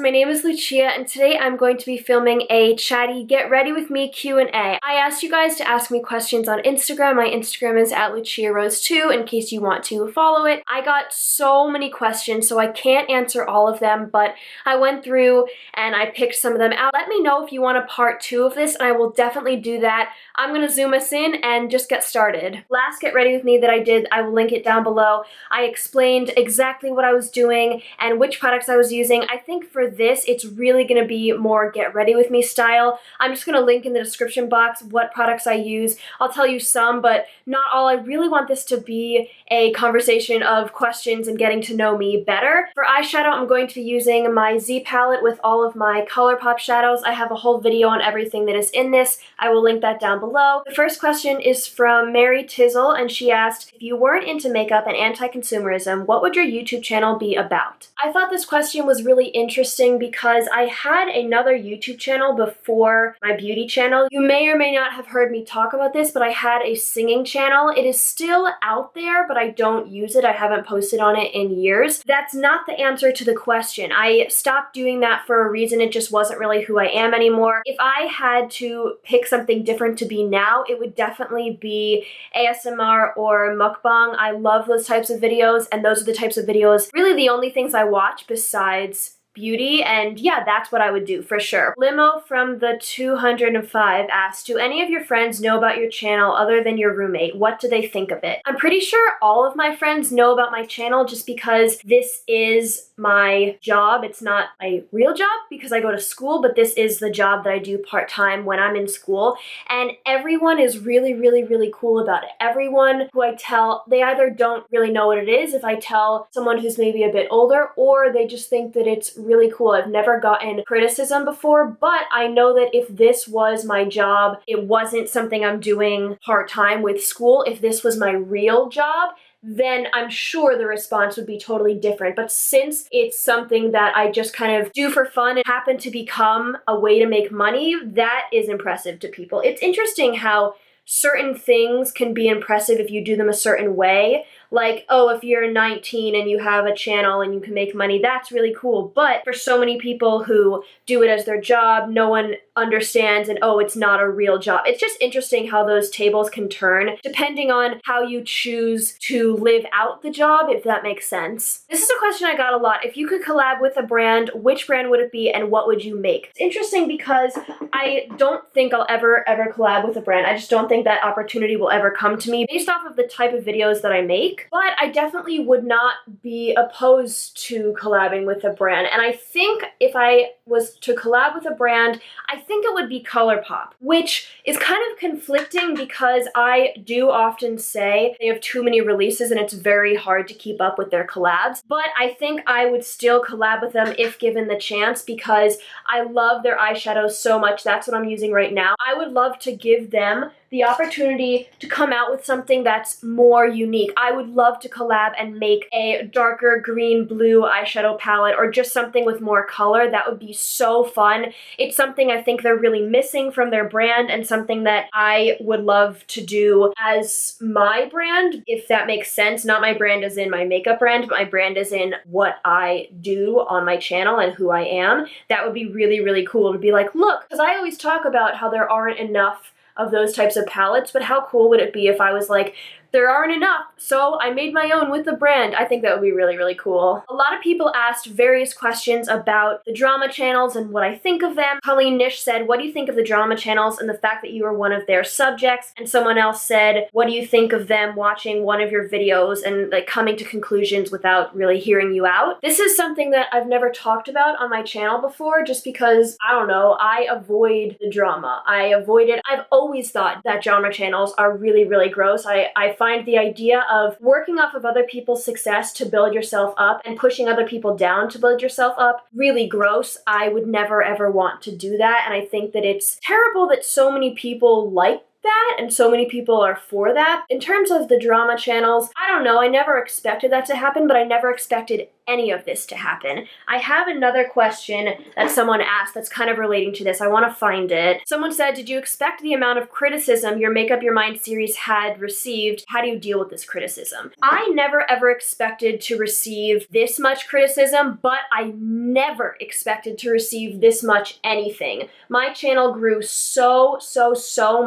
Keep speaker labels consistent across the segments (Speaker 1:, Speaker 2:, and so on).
Speaker 1: my name is Lucia and today I'm going to be filming a Chatty Get Ready With Me Q&A. I asked you guys to ask me questions on Instagram. My Instagram is at LuciaRose2 in case you want to follow it. I got so many questions so I can't answer all of them, but I went through and I picked some of them out. Let me know if you want a part 2 of this and I will definitely do that. I'm going to zoom us in and just get started. Last Get Ready With Me that I did, I will link it down below. I explained exactly what I was doing and which products I was using. I think for this, it's really going to be more Get Ready With Me style. I'm just going to link in the description box what products I use. I'll tell you some, but not all. I really want this to be a conversation of questions and getting to know me better. For eyeshadow, I'm going to be using my Z palette with all of my Colourpop shadows. I have a whole video on everything that is in this. I will link that down below. The first question is from Mary Tizzle, and she asked, if you weren't into makeup and anti-consumerism, what would your YouTube channel be about? I thought this question was really interesting because I had another YouTube channel before my beauty channel. You may or may not have heard me talk about this, but I had a singing channel. It is still out there, but I don't use it. I haven't posted on it in years. That's not the answer to the question. I stopped doing that for a reason. It just wasn't really who I am anymore. If I had to pick something different to be now, it would definitely be ASMR or mukbang. I love those types of videos, and those are the types of videos, really the only things I watch besides beauty, and yeah, that's what I would do for sure. Limo from the 205 asked, do any of your friends know about your channel other than your roommate? What do they think of it? I'm pretty sure all of my friends know about my channel just because this is my job. It's not a real job because I go to school, but this is the job that I do part-time when I'm in school, and everyone is really, really, really cool about it. Everyone who I tell, they either don't really know what it is if I tell someone who's maybe a bit older, or they just think that it's really cool. I've never gotten criticism before, but I know that if this was my job, it wasn't something I'm doing part-time with school. If this was my real job, then I'm sure the response would be totally different. But since it's something that I just kind of do for fun and happen to become a way to make money, that is impressive to people. It's interesting how certain things can be impressive if you do them a certain way. Like, oh, if you're 19 and you have a channel and you can make money, that's really cool. But for so many people who do it as their job, no one understands, and oh, it's not a real job. It's just interesting how those tables can turn depending on how you choose to live out the job, if that makes sense. This is a question I got a lot. If you could collab with a brand, which brand would it be and what would you make? It's interesting because I don't think I'll ever collab with a brand. I just don't think that opportunity will ever come to me based off of the type of videos that I make. But I definitely would not be opposed to collabing with a brand. And I think if I was to collab with a brand, I think it would be Colourpop, which is kind of conflicting because I do often say they have too many releases and it's very hard to keep up with their collabs. But I think I would still collab with them if given the chance because I love their eyeshadows so much. That's what I'm using right now. I would love to give them the opportunity to come out with something that's more unique. I would love to collab and make a darker green blue eyeshadow palette or just something with more color. That would be so fun. It's something I think they're really missing from their brand and something that I would love to do as my brand, if that makes sense. Not my brand as in my makeup brand, but my brand as in what I do on my channel and who I am. That would be really, really cool to be like, look, because I always talk about how there aren't enough of those types of palettes, but how cool would it be if I was like, there aren't enough, so I made my own with the brand. I think that would be really, really cool. A lot of people asked various questions about the drama channels and what I think of them. Colleen Nish said, what do you think of the drama channels and the fact that you are one of their subjects? And someone else said, what do you think of them watching one of your videos and like coming to conclusions without really hearing you out? This is something that I've never talked about on my channel before just because, I don't know, I avoid the drama. I avoid it. I've always thought that drama channels are really, really gross. I find the idea of working off of other people's success to build yourself up and pushing other people down to build yourself up really gross. I would never ever want to do that, and I think that it's terrible that so many people like that and so many people are for that. In terms of the drama channels, I don't know, I never expected that to happen, but I never expected any of this to happen. I have another question that someone asked that's kind of relating to this. I want to find it. Someone said, did you expect the amount of criticism your Make Up Your Mind series had received? How do you deal with this criticism? I never ever expected to receive this much criticism, but I never expected to receive this much anything. My channel grew so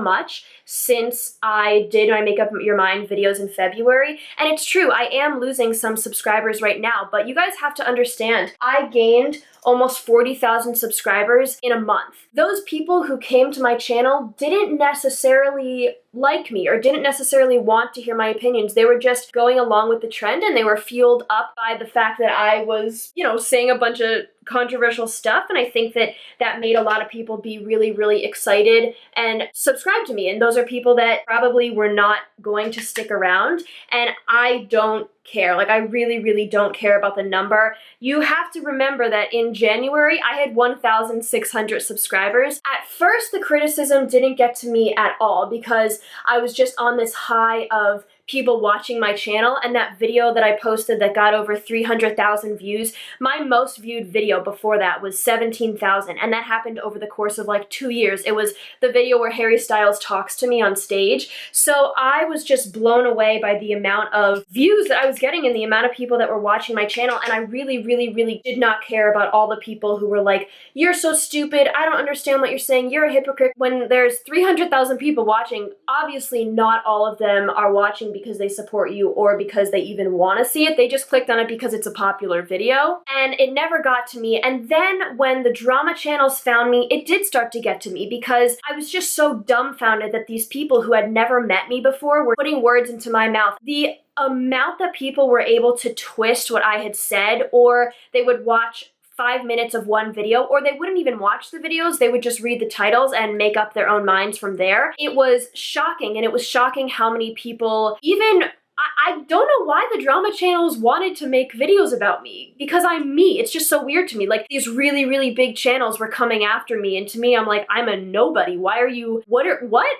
Speaker 1: much since I did my Make Up Your Mind videos in February. And it's true, I am losing some subscribers right now, but you guys have to understand, I gained almost 40,000 subscribers in a month. Those people who came to my channel didn't necessarily like me or didn't necessarily want to hear my opinions. They were just going along with the trend, and they were fueled up by the fact that I was, you know, saying a bunch of controversial stuff, and I think that that made a lot of people be really excited and subscribe to me. And those are people that probably were not going to stick around, and I don't care. Like, I really don't care about the number. You have to remember that in January, I had 1,600 subscribers. At first, the criticism didn't get to me at all because I was just on this high of people watching my channel, and that video that I posted that got over 300,000 views, my most viewed video before that was 17,000, and that happened over the course of like 2 years. It was the video where Harry Styles talks to me on stage. So I was just blown away by the amount of views that I was getting and the amount of people that were watching my channel, and I really did not care about all the people who were like, you're so stupid, I don't understand what you're saying, you're a hypocrite. When there's 300,000 people watching, obviously not all of them are watching because they support you or because they even want to see it. They just clicked on it because it's a popular video, and it never got to me. And then when the drama channels found me, it did start to get to me because I was just so dumbfounded that these people who had never met me before were putting words into my mouth. The amount that people were able to twist what I had said, or they would watch 5 minutes of one video, or they wouldn't even watch the videos, they would just read the titles and make up their own minds from there. It was shocking, and it was shocking how many people, even I don't know why the drama channels wanted to make videos about me, because I'm me. It's just so weird to me. Like, these really big channels were coming after me, and to me, I'm like, I'm a nobody. Why are you, what?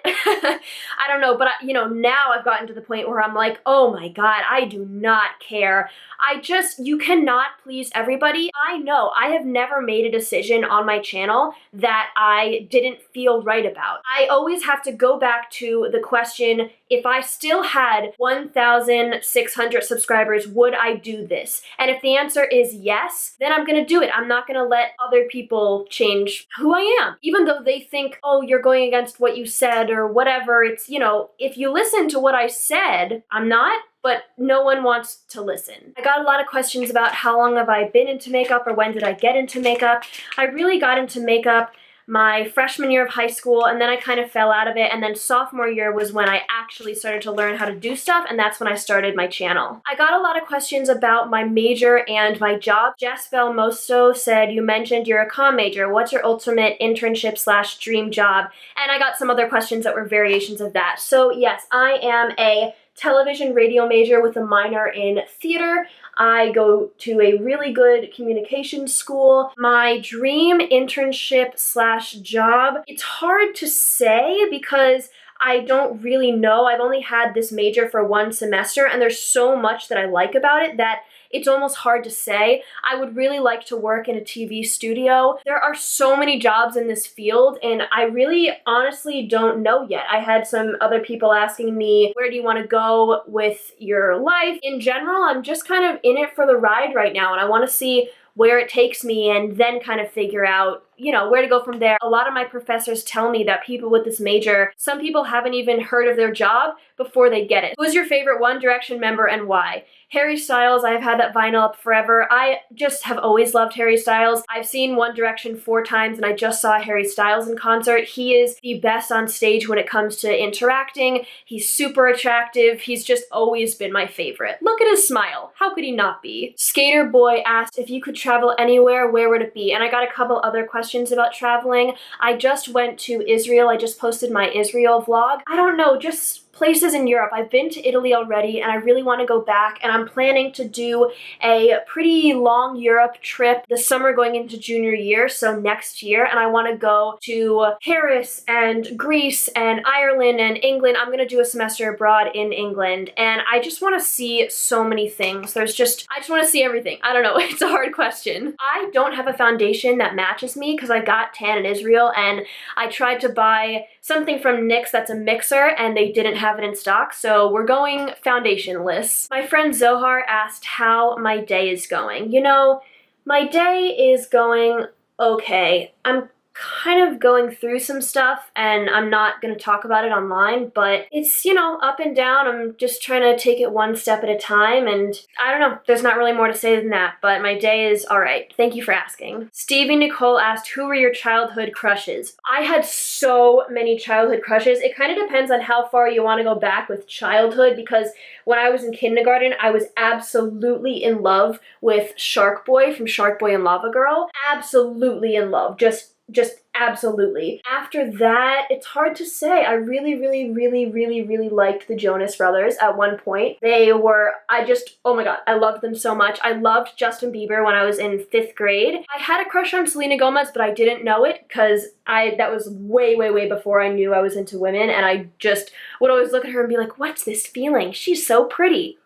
Speaker 1: I don't know, but you know, now I've gotten to the point where I'm like, oh my God, I do not care. You cannot please everybody. I know I have never made a decision on my channel that I didn't feel right about. I always have to go back to the question, if I still had 1,600 subscribers, would I do this? And if the answer is yes, then I'm gonna do it. I'm not gonna let other people change who I am. Even though they think, oh, you're going against what you said or whatever, it's, you know, if you listen to what I said, I'm not, but no one wants to listen. I got a lot of questions about how long have I been into makeup or when did I get into makeup. I really got into makeup my freshman year of high school, and then I kind of fell out of it, and then sophomore year was when I actually started to learn how to do stuff, and that's when I started my channel. I got a lot of questions about my major and my job. Jess Belmosto said, you mentioned you're a comm major. What's your ultimate internship / dream job? And I got some other questions that were variations of that. So yes, I am a television radio major with a minor in theater. I go to a really good communications school. My dream internship / job, it's hard to say because I don't really know. I've only had this major for 1 semester, and there's so much that I like about it that it's almost hard to say. I would really like to work in a TV studio. There are so many jobs in this field, and I really honestly don't know yet. I had some other people asking me, where do you want to go with your life? In general, I'm just kind of in it for the ride right now, and I want to see where it takes me and then kind of figure out, you know, where to go from there. A lot of my professors tell me that people with this major, some people haven't even heard of their job before they get it. Who's your favorite One Direction member and why? Harry Styles, I've had that vinyl up forever. I just have always loved Harry Styles. I've seen One Direction 4 times, and I just saw Harry Styles in concert. He is the best on stage when it comes to interacting. He's super attractive. He's just always been my favorite. Look at his smile. How could he not be? Skater Boy asked, if you could travel anywhere, where would it be? And I got a couple other questions about traveling. I just went to Israel. I just posted my Israel vlog. I don't know, just places in Europe. I've been to Italy already and I really want to go back, and I'm planning to do a pretty long Europe trip this summer going into junior year, so next year, and I want to go to Paris and Greece and Ireland and England. I'm going to do a semester abroad in England, and I just want to see so many things. I just want to see everything. I don't know, it's a hard question. I don't have a foundation that matches me because I got tan in Israel, and I tried to buy something from NYX that's a mixer and they didn't have it in stock, so we're going foundationless. My friend Zohar asked how my day is going. You know, my day is going okay. I'm kind of going through some stuff and I'm not going to talk about it online, but it's, you know, up and down. I'm just trying to take it one step at a time, and I don't know, there's not really more to say than that, but my day is alright. Thank you for asking. Stevie Nicole asked, who were your childhood crushes? I had so many childhood crushes. It kind of depends on how far you want to go back with childhood, because when I was in kindergarten, I was absolutely in love with Shark Boy from Shark Boy and Lava Girl. Absolutely in love. Just absolutely. After that, it's hard to say. I really liked the Jonas Brothers at one point. Oh my god, I loved them so much. I loved Justin Bieber when I was in 5th grade. I had a crush on Selena Gomez, but I didn't know it because that was way before I knew I was into women, and I just would always look at her and be like, what's this feeling? She's so pretty.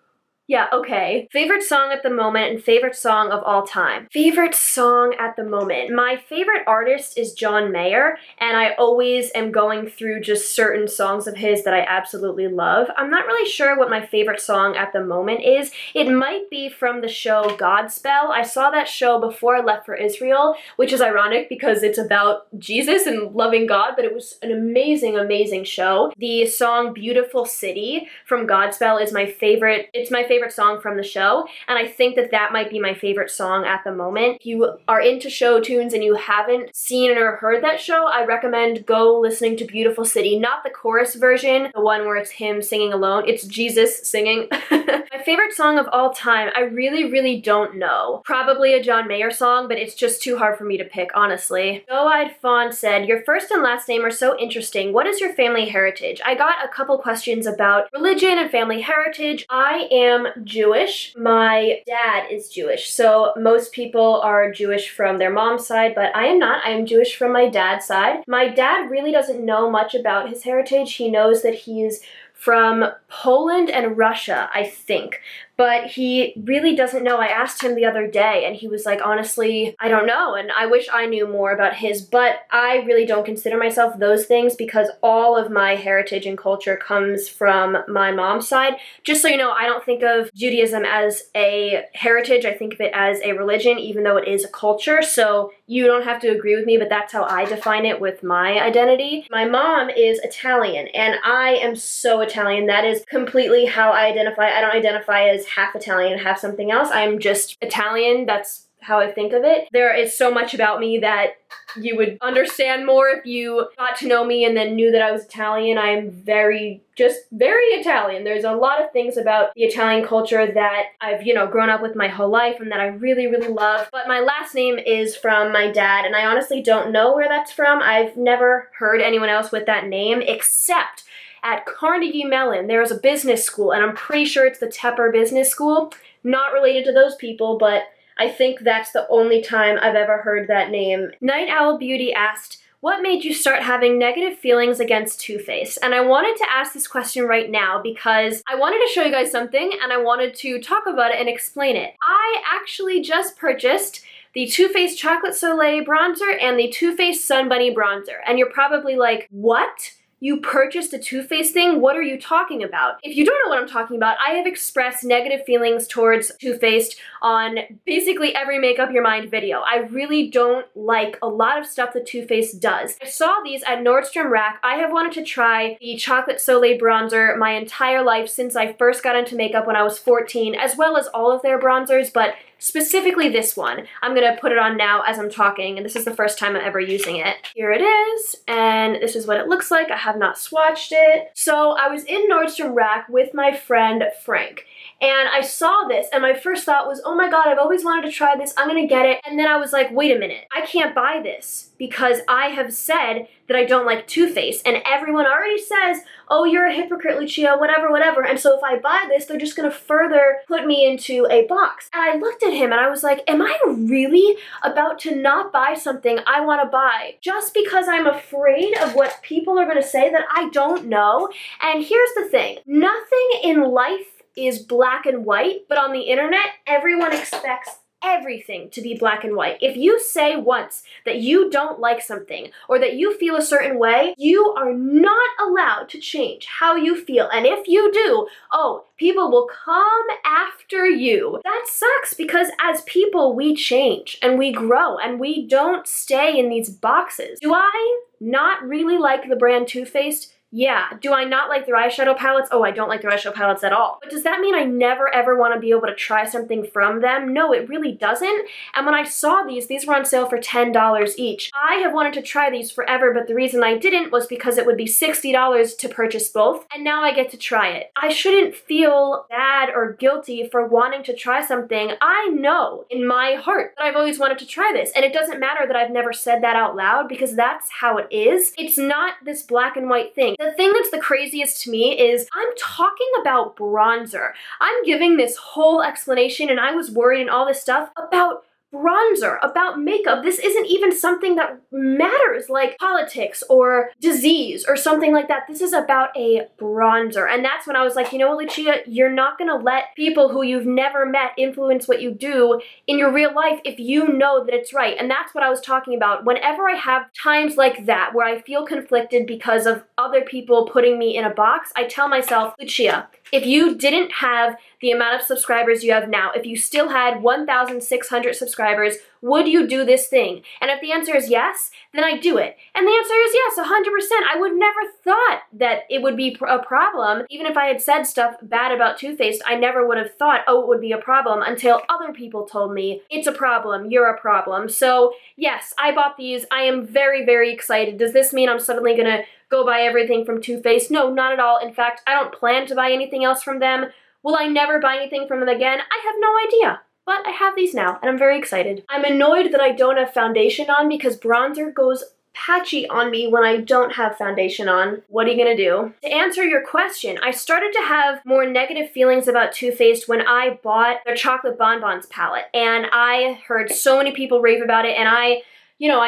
Speaker 1: Yeah, okay. Favorite song at the moment and favorite song of all time. Favorite song at the moment. My favorite artist is John Mayer, and I always am going through just certain songs of his that I absolutely love. I'm not really sure what my favorite song at the moment is. It might be from the show Godspell. I saw that show before I left for Israel, which is ironic because it's about Jesus and loving God, but it was an amazing show. The song Beautiful City from Godspell is my favorite. It's my favorite song from the show, and I think that might be my favorite song at the moment. If you are into show tunes and you haven't seen or heard that show, I recommend go listening to Beautiful City, not the chorus version, the one where it's him singing alone. It's Jesus singing. My favorite song of all time, I really don't know. Probably a John Mayer song, but it's just too hard for me to pick, honestly. Go-Eyed Fawn said, your first and last name are so interesting. What is your family heritage? I got a couple questions about religion and family heritage. I am Jewish. My dad is Jewish, so most people are Jewish from their mom's side, but I am not. I am Jewish from my dad's side. My dad really doesn't know much about his heritage. He knows that he's from Poland and Russia, I think, but he really doesn't know. I asked him the other day and he was like, honestly, I don't know, and I wish I knew more about his, but I really don't consider myself those things because all of my heritage and culture comes from my mom's side. Just so you know, I don't think of Judaism as a heritage, I think of it as a religion, even though it is a culture, so you don't have to agree with me, but that's how I define it with my identity. My mom is Italian, and I am so Italian. That is completely how I identify. I don't identify as half Italian, half something else. I'm just Italian. That's how I think of it. There is so much about me that you would understand more if you got to know me and then knew that I was Italian. I am very Italian. There's a lot of things about the Italian culture that I've, grown up with my whole life and that I really love. But my last name is from my dad, and I honestly don't know where that's from. I've never heard anyone else with that name except at Carnegie Mellon. There is a business school, and I'm pretty sure it's the Tepper Business School. Not related to those people, but I think that's the only time I've ever heard that name. Night Owl Beauty asked, what made you start having negative feelings against Too Faced? And I wanted to ask this question right now because I wanted to show you guys something and I wanted to talk about it and explain it. I actually just purchased the Too Faced Chocolate Soleil bronzer and the Too Faced Sun Bunny bronzer. And you're probably like, what? You purchased a Too Faced thing? What are you talking about? If you don't know what I'm talking about, I have expressed negative feelings towards Too Faced on basically every Make Up Your Mind video. I really don't like a lot of stuff that Too Faced does. I saw these at Nordstrom Rack. I have wanted to try the Chocolate Soleil bronzer my entire life since I first got into makeup when I was 14, as well as all of their bronzers, but specifically this one. I'm gonna put it on now as I'm talking, and this is the first time I'm ever using it. Here it is, and this is what it looks like. I have not swatched it. So I was in Nordstrom Rack with my friend Frank, and I saw this, and my first thought was, oh my god, I've always wanted to try this, I'm gonna get it. And then I was like, wait a minute, I can't buy this because I have said that I don't like Too Faced, and everyone already says, oh, you're a hypocrite, Lucia, whatever, whatever, and so if I buy this, they're just gonna further put me into a box. And I looked at him and I was like, am I really about to not buy something I wanna buy just because I'm afraid of what people are gonna say that I don't know? And here's the thing, nothing in life is black and white, but on the internet, everyone expects everything to be black and white. If you say once that you don't like something or that you feel a certain way, you are not allowed to change how you feel. And if you do, oh, people will come after you. That sucks because as people, we change and we grow and we don't stay in these boxes. Do I not really like the brand Too Faced? Yeah. Do I not like their eyeshadow palettes? Oh, I don't like their eyeshadow palettes at all. But does that mean I never ever want to be able to try something from them? No, it really doesn't. And when I saw these were on sale for $10 each. I have wanted to try these forever, but the reason I didn't was because it would be $60 to purchase both, and now I get to try it. I shouldn't feel bad or guilty for wanting to try something. I know in my heart that I've always wanted to try this, and it doesn't matter that I've never said that out loud because that's how it is. It's not this black and white thing. The thing that's the craziest to me is I'm talking about bronzer. I'm giving this whole explanation and I was worried and all this stuff about bronzer, about makeup. This isn't even something that matters like politics or disease or something like that. This is about a bronzer. And that's when I was like, you know what, Lucia, you're not gonna let people who you've never met influence what you do in your real life if you know that it's right. And that's what I was talking about. Whenever I have times like that where I feel conflicted because of other people putting me in a box, I tell myself, Lucia, if you didn't have the amount of subscribers you have now, if you still had 1,600 subscribers, would you do this thing? And if the answer is yes, then I do it. And the answer is yes, 100%. I would never thought that it would be a problem. Even if I had said stuff bad about Too Faced, I never would have thought, oh, it would be a problem until other people told me, it's a problem, you're a problem. So yes, I bought these. I am very, very excited. Does this mean I'm suddenly gonna go buy everything from Too Faced? No, not at all. In fact, I don't plan to buy anything else from them. Will I never buy anything from them again? I have no idea. But I have these now, and I'm very excited. I'm annoyed that I don't have foundation on because bronzer goes patchy on me when I don't have foundation on. What are you gonna do? To answer your question, I started to have more negative feelings about Too Faced when I bought their Chocolate Bonbons palette, and I heard so many people rave about it, and I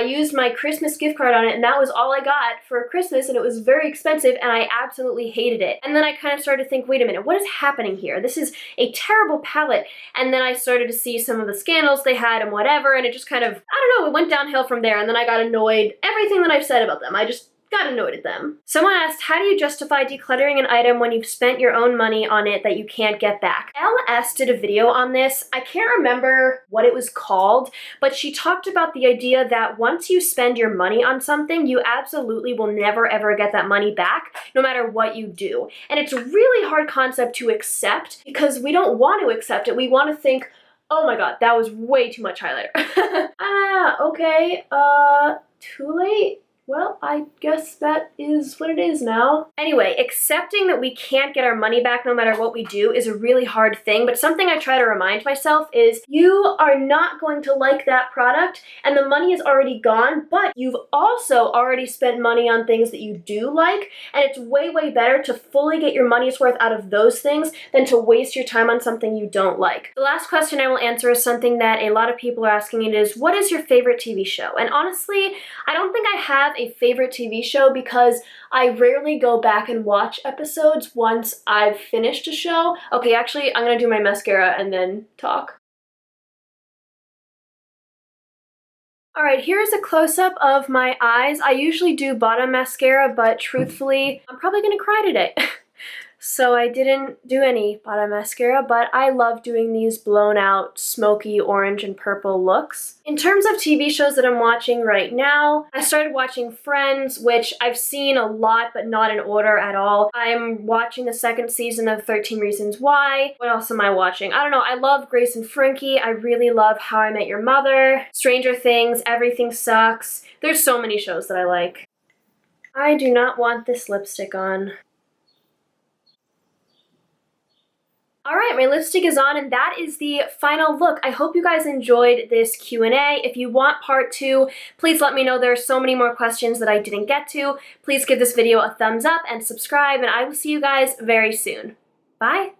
Speaker 1: used my Christmas gift card on it, and that was all I got for Christmas, and it was very expensive, and I absolutely hated it. And then I kind of started to think, wait a minute, what is happening here? This is a terrible palette. And then I started to see some of the scandals they had and whatever, and it just kind of, I don't know, it went downhill from there, and then I got annoyed. Everything that I've said about them, I just got annoyed at them. Someone asked, how do you justify decluttering an item when you've spent your own money on it that you can't get back? LS did a video on this. I can't remember what it was called, but she talked about the idea that once you spend your money on something, you absolutely will never ever get that money back, no matter what you do. And it's a really hard concept to accept because we don't want to accept it. We want to think, oh my god, that was way too much highlighter. Okay, too late? Well, I guess that is what it is now. Anyway, accepting that we can't get our money back no matter what we do is a really hard thing, but something I try to remind myself is you are not going to like that product and the money is already gone, but you've also already spent money on things that you do like, and it's way, way better to fully get your money's worth out of those things than to waste your time on something you don't like. The last question I will answer is something that a lot of people are asking. It is, what is your favorite TV show? And honestly, I don't think I have a favorite TV show because I rarely go back and watch episodes once I've finished a show. Okay, actually, I'm gonna do my mascara and then talk. Alright, here's a close-up of my eyes. I usually do bottom mascara, but truthfully, I'm probably gonna cry today. So I didn't do any bottom mascara, but I love doing these blown out smoky orange and purple looks. In terms of TV shows that I'm watching right now, I started watching Friends, which I've seen a lot but not in order at all. I'm watching the second season of 13 Reasons Why. What else am I watching? I don't know, I love Grace and Frankie. I really love How I Met Your Mother, Stranger Things, Everything Sucks. There's so many shows that I like. I do not want this lipstick on. Alright, my lipstick is on and that is the final look. I hope you guys enjoyed this Q&A. If you want part 2, please let me know. There are so many more questions that I didn't get to. Please give this video a thumbs up and subscribe, and I will see you guys very soon. Bye!